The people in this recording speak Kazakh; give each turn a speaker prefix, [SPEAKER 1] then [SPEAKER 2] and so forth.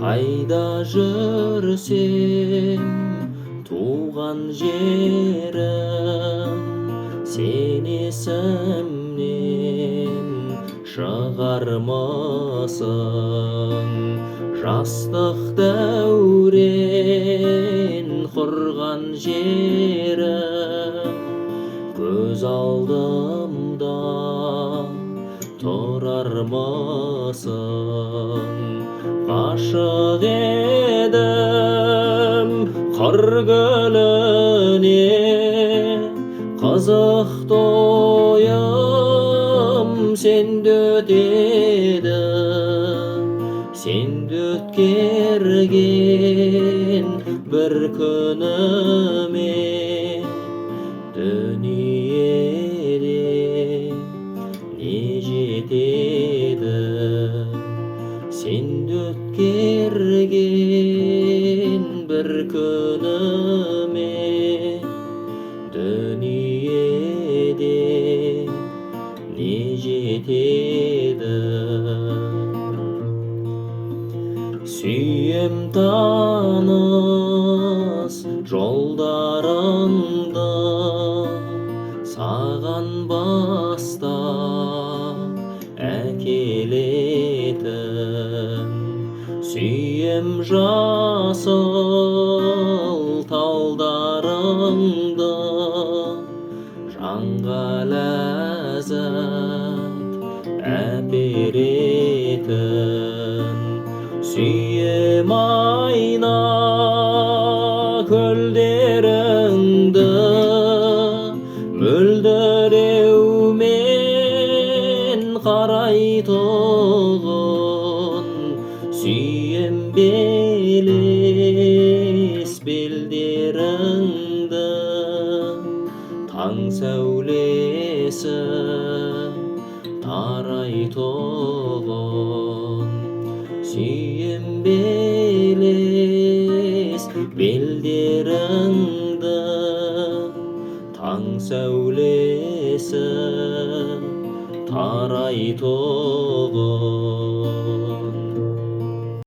[SPEAKER 1] Қайда жүрсем, туған жерім, сен есімнен шығармасың. Жастық дәурен құрған жерім, көз алдымда тұрармасың. Ғашық едім қыр гүліне, қызық тойым сенде өтеді. Сенде өткерген бір күніме дүниеде не жетеді. Сенде өткерген бір күніме дүниеде не жетеді. Сүйем таныс жолдарымды, саған бастап әкелетін. Сүйем жасыл талдарыңды, жанға ләззат әперетін. Сүйем айна көлдеріңді, мөлдіреумен қарайтұғын. Сүйем белес белдеріңді, таң сәулесі тарайтұғын. Сүйем белес белдеріңді, таң сәулесі тарайтұғын.